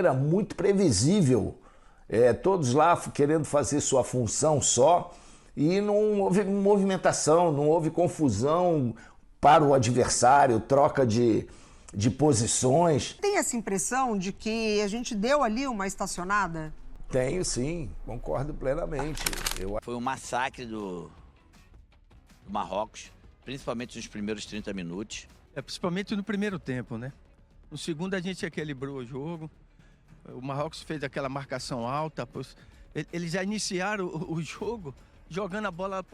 Era muito previsível, todos lá querendo fazer sua função só, e não houve movimentação, não houve confusão para o adversário, troca de posições. Tem essa impressão de que a gente deu ali uma estacionada? Tenho sim, concordo plenamente. Foi um massacre do Marrocos, principalmente nos primeiros 30 minutos. Principalmente no primeiro tempo, né? No segundo a gente equilibrou o jogo. O Marrocos fez aquela marcação alta. Eles já iniciaram o jogo jogando a bola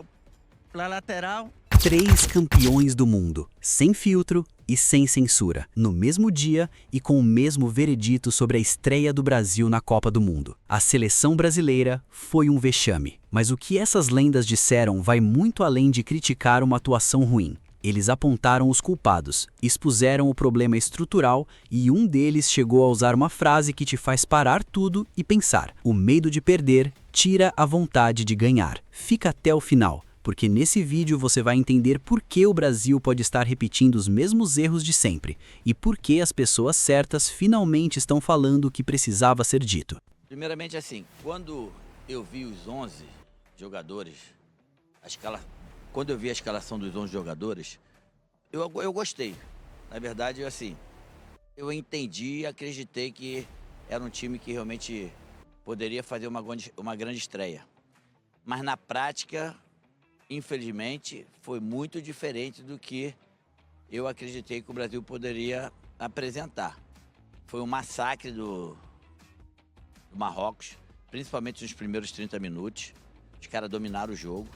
para a lateral. 3 campeões do mundo, sem filtro e sem censura, no mesmo dia e com o mesmo veredito sobre a estreia do Brasil na Copa do Mundo. A seleção brasileira foi um vexame, mas o que essas lendas disseram vai muito além de criticar uma atuação ruim. Eles apontaram os culpados, expuseram o problema estrutural e um deles chegou a usar uma frase que te faz parar tudo e pensar: o medo de perder tira a vontade de ganhar. Fica até o final, porque nesse vídeo você vai entender por que o Brasil pode estar repetindo os mesmos erros de sempre e por que as pessoas certas finalmente estão falando o que precisava ser dito. Primeiramente assim, quando eu vi os 11 jogadores, quando eu vi a escalação dos 11 jogadores, eu gostei. Na verdade, assim, eu entendi e acreditei que era um time que realmente poderia fazer uma grande estreia. Mas na prática, infelizmente, foi muito diferente do que eu acreditei que o Brasil poderia apresentar. Foi um massacre do Marrocos, principalmente nos primeiros 30 minutos. Os caras dominaram o jogo.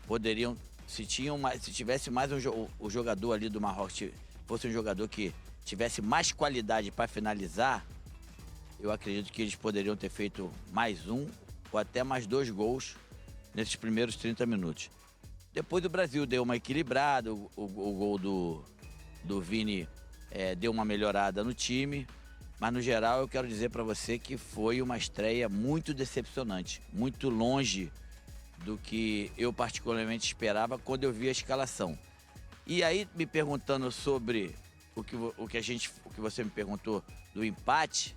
Poderiam, se tivesse mais o jogador ali do Marrocos, fosse um jogador que tivesse mais qualidade para finalizar, eu acredito que eles poderiam ter feito mais um ou até mais 2 gols nesses primeiros 30 minutos. Depois o Brasil deu uma equilibrada, o gol do Vini deu uma melhorada no time, mas no geral eu quero dizer para você que foi uma estreia muito decepcionante, muito longe do que eu particularmente esperava quando eu vi a escalação. E aí, me perguntando sobre o que você me perguntou do empate,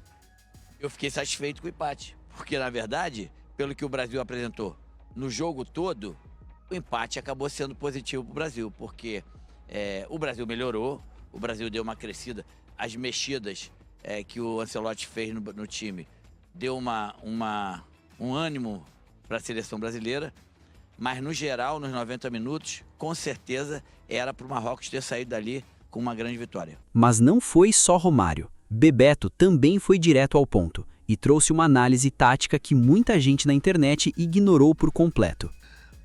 eu fiquei satisfeito com o empate, porque na verdade, pelo que o Brasil apresentou no jogo todo, o empate acabou sendo positivo para o Brasil, porque o Brasil melhorou, o Brasil deu uma crescida, as mexidas que o Ancelotti fez no time deu um ânimo para a seleção brasileira, mas no geral, nos 90 minutos, com certeza era para o Marrocos ter saído dali com uma grande vitória. Mas não foi só Romário. Bebeto também foi direto ao ponto e trouxe uma análise tática que muita gente na internet ignorou por completo.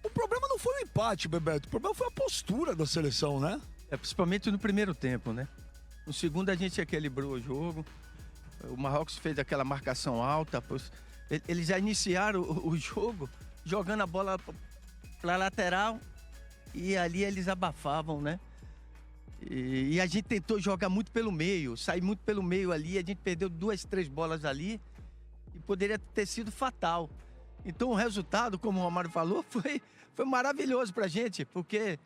O problema não foi o empate, Bebeto, o problema foi a postura da seleção, né? Principalmente no primeiro tempo, né? No segundo a gente equilibrou o jogo. O Marrocos fez aquela marcação alta. Eles já iniciaram o jogo jogando a bola para a lateral e ali eles abafavam, né? E a gente tentou jogar muito pelo meio, sair muito pelo meio ali, a gente perdeu 2, 3 bolas ali e poderia ter sido fatal. Então o resultado, como o Romário falou, foi maravilhoso pra gente, porque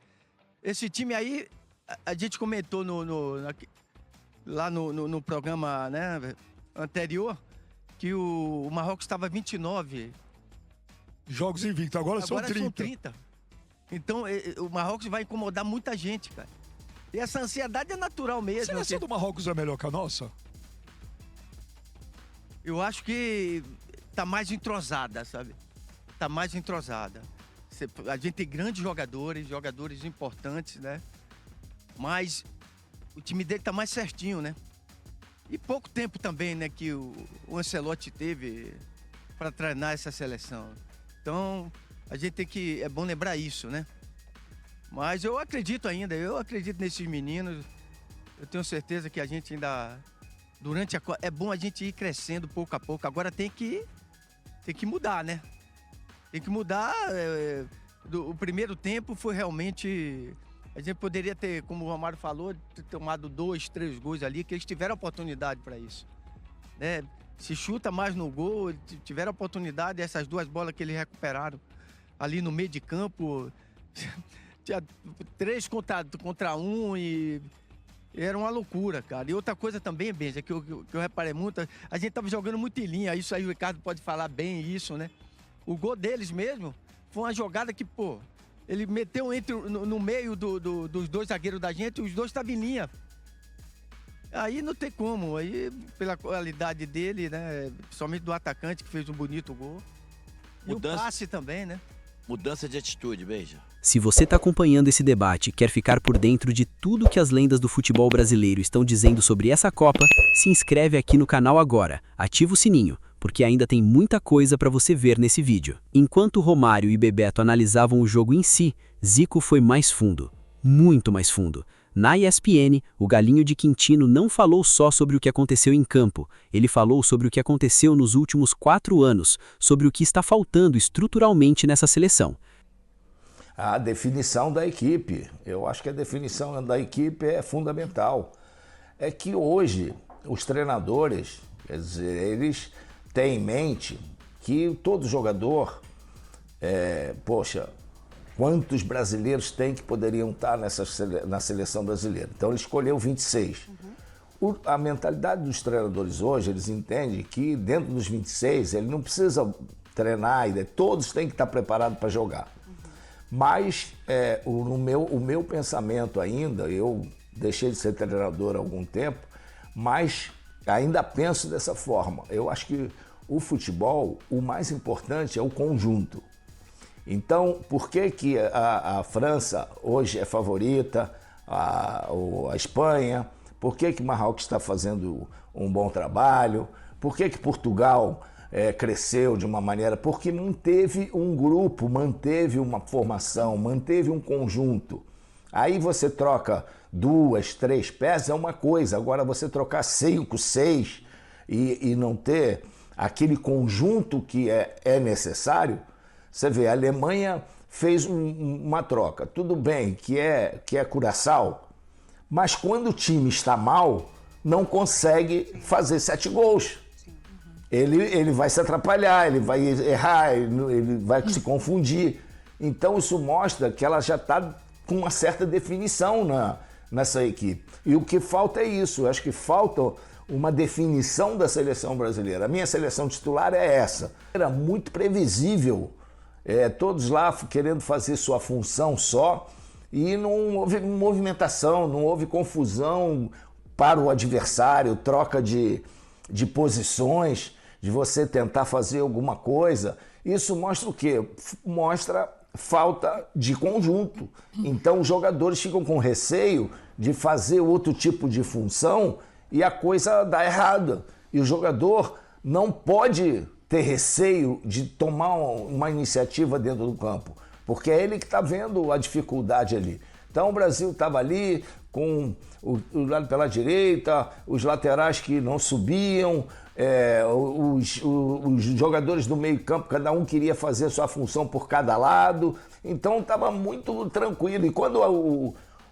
esse time aí, a gente comentou lá no programa, né, anterior, que o Marrocos estava 29 jogos invictos, agora são 30. Então o Marrocos vai incomodar muita gente, cara. E essa ansiedade é natural mesmo. A seleção do Marrocos é melhor que a nossa? Eu acho que tá mais entrosada, sabe? Tá mais entrosada. A gente tem grandes jogadores importantes, né? Mas o time dele tá mais certinho, né? E pouco tempo também, né, que o Ancelotti teve para treinar essa seleção. Então, a gente tem que... É bom lembrar isso, né? Mas eu acredito nesses meninos. Eu tenho certeza que a gente ainda... É bom a gente ir crescendo pouco a pouco. Agora tem que mudar, né? Tem que mudar. O primeiro tempo foi realmente... A gente poderia ter, como o Romário falou, ter tomado 2, 3 gols ali, que eles tiveram oportunidade para isso, né? Se chuta mais no gol, tiveram oportunidade, essas 2 bolas que eles recuperaram ali no meio de campo, tinha 3 contra 1 e Era uma loucura, cara. E outra coisa também, Benja, que eu reparei muito, a gente tava jogando muito em linha, isso aí o Ricardo pode falar bem isso, né? O gol deles mesmo foi uma jogada que, pô, ele meteu no meio dos dois zagueiros da gente, os dois estavam em linha. Aí não tem como, aí pela qualidade dele, né? Somente do atacante que fez um bonito gol. E o passe também, né? Mudança de atitude, Benja. Se você está acompanhando esse debate e quer ficar por dentro de tudo que as lendas do futebol brasileiro estão dizendo sobre essa Copa, se inscreve aqui no canal agora, ativa o sininho, porque ainda tem muita coisa para você ver nesse vídeo. Enquanto Romário e Bebeto analisavam o jogo em si, Zico foi mais fundo, muito mais fundo. Na ESPN, o Galinho de Quintino não falou só sobre o que aconteceu em campo, ele falou sobre o que aconteceu nos últimos 4 anos, sobre o que está faltando estruturalmente nessa seleção. A definição da equipe, eu acho que a definição da equipe é fundamental. É que hoje os treinadores, quer dizer, eles têm em mente que todo jogador, poxa, quantos brasileiros tem que poderiam estar na seleção brasileira? Então ele escolheu 26. A mentalidade dos treinadores hoje, eles entendem que dentro dos 26 ele não precisa treinar, todos têm que estar preparados para jogar. Mas o meu pensamento ainda, eu deixei de ser treinador há algum tempo, mas ainda penso dessa forma. Eu acho que o futebol, o mais importante é o conjunto. Então, por que a França hoje é favorita, a Espanha? Por que Marrocos está fazendo um bom trabalho? Por que Portugal cresceu de uma maneira? Porque manteve um grupo, manteve uma formação, manteve um conjunto. Aí você troca 2, 3 peças é uma coisa, agora você trocar 5, 6 e não ter aquele conjunto que é necessário. Você vê, a Alemanha fez uma troca, tudo bem que é Curaçao, mas quando o time está mal, não consegue fazer 7 gols. Ele vai se atrapalhar, ele vai errar, ele vai se confundir. Então isso mostra que ela já está com uma certa definição nessa equipe. E o que falta é isso, eu acho que falta uma definição da seleção brasileira. A minha seleção titular é essa. Era muito previsível, todos lá querendo fazer sua função só, e não houve movimentação, não houve confusão para o adversário, troca de posições, de você tentar fazer alguma coisa. Isso mostra o quê? Mostra falta de conjunto. Então os jogadores ficam com receio de fazer outro tipo de função e a coisa dá errada. E o jogador não pode ter receio de tomar uma iniciativa dentro do campo, porque é ele que está vendo a dificuldade ali. Então o Brasil estava ali com o lado pela direita, os laterais que não subiam, os jogadores do meio campo, cada um queria fazer sua função por cada lado, então estava muito tranquilo. E quando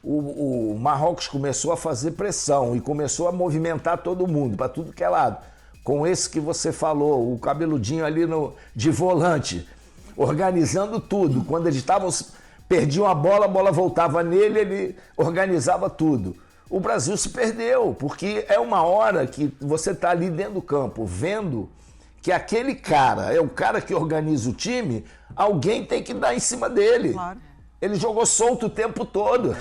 o Marrocos começou a fazer pressão e começou a movimentar todo mundo, para tudo que é lado, com esse que você falou, o cabeludinho ali de volante, organizando tudo, quando eles perdiam a bola voltava nele, ele organizava tudo. O Brasil se perdeu, porque é uma hora que você está ali dentro do campo, vendo que aquele cara é o cara que organiza o time, alguém tem que dar em cima dele. Claro. Ele jogou solto o tempo todo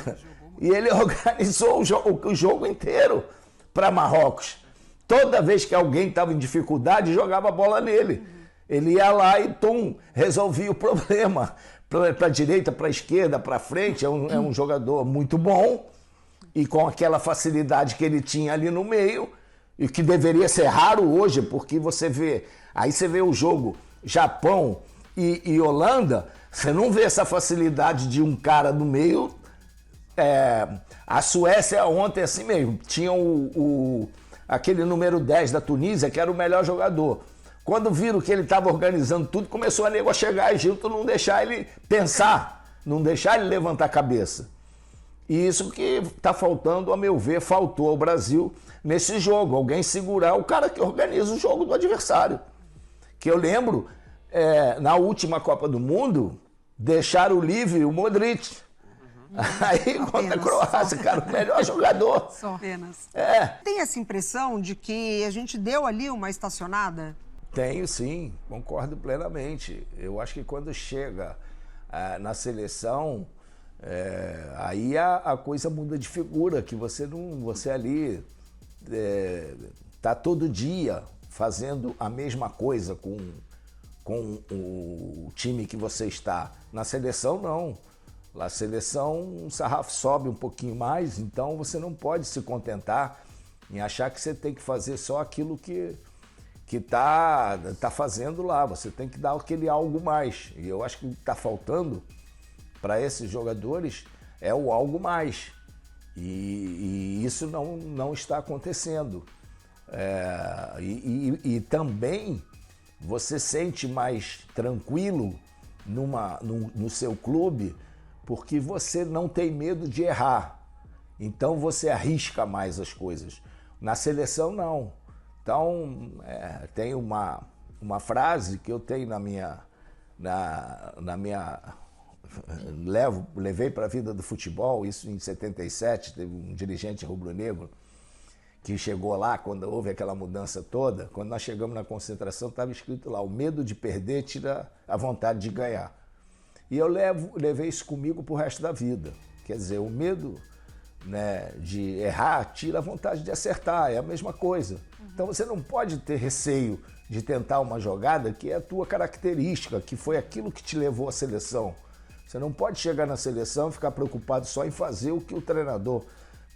e ele organizou o jogo inteiro para Marrocos. Toda vez que alguém estava em dificuldade, jogava a bola nele. Ele ia lá e, resolvia o problema. Para a direita, para a esquerda, para frente, é um jogador muito bom e com aquela facilidade que ele tinha ali no meio, e que deveria ser raro hoje, porque você vê o jogo Japão e Holanda, você não vê essa facilidade de um cara no meio. A Suécia ontem assim mesmo, tinha aquele número 10 da Tunísia, que era o melhor jogador. Quando viram que ele estava organizando tudo, começou a nego a chegar junto, não deixar ele pensar, não deixar ele levantar a cabeça. E isso que está faltando, a meu ver, faltou ao Brasil nesse jogo. Alguém segurar o cara que organiza o jogo do adversário. Que eu lembro, na última Copa do Mundo, deixaram livre o Modric. Aí contra a Apenas, Croácia, só. cara, o melhor jogador. Só apenas. É. Tem essa impressão de que a gente deu ali uma estacionada? Tenho sim, concordo plenamente. Eu acho que quando chega na seleção, aí a coisa muda de figura, que você ali tá todo dia fazendo a mesma coisa com o time que você está. Na seleção, não. Na seleção, o sarrafo sobe um pouquinho mais, então você não pode se contentar em achar que você tem que fazer só aquilo que tá fazendo lá. Você tem que dar aquele algo mais. E eu acho que o que está faltando para esses jogadores é o algo mais. E isso não está acontecendo. E também você sente mais tranquilo no seu clube porque você não tem medo de errar. Então você arrisca mais as coisas. Na seleção, não. Então, tem uma frase que eu tenho levei para a vida do futebol, isso em 77, teve um dirigente rubro-negro que chegou lá quando houve aquela mudança toda. Quando nós chegamos na concentração, estava escrito lá: o medo de perder tira a vontade de ganhar. E eu levei isso comigo para o resto da vida. Quer dizer, o medo, né, de errar tira a vontade de acertar, é a mesma coisa. Então você não pode ter receio de tentar uma jogada que é a tua característica, que foi aquilo que te levou à seleção. Você não pode chegar na seleção e ficar preocupado só em fazer o que o treinador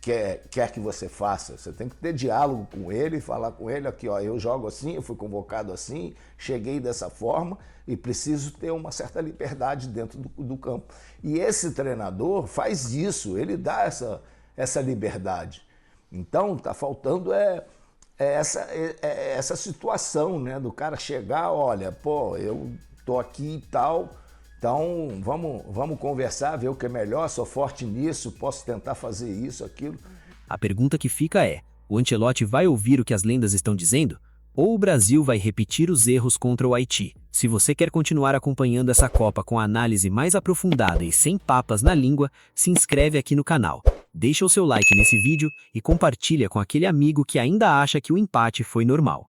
quer que você faça. Você tem que ter diálogo com ele, falar com ele aqui, ó, eu jogo assim, eu fui convocado assim, cheguei dessa forma e preciso ter uma certa liberdade dentro do campo. E esse treinador faz isso, ele dá essa liberdade. Então está faltando essa situação, né, do cara chegar, olha, pô, eu tô aqui e tal, então vamos conversar, ver o que é melhor, sou forte nisso, posso tentar fazer isso, aquilo. A pergunta que fica é: o Ancelotti vai ouvir o que as lendas estão dizendo? Ou o Brasil vai repetir os erros contra o Haiti? Se você quer continuar acompanhando essa Copa com a análise mais aprofundada e sem papas na língua, se inscreve aqui no canal. Deixa o seu like nesse vídeo e compartilha com aquele amigo que ainda acha que o empate foi normal.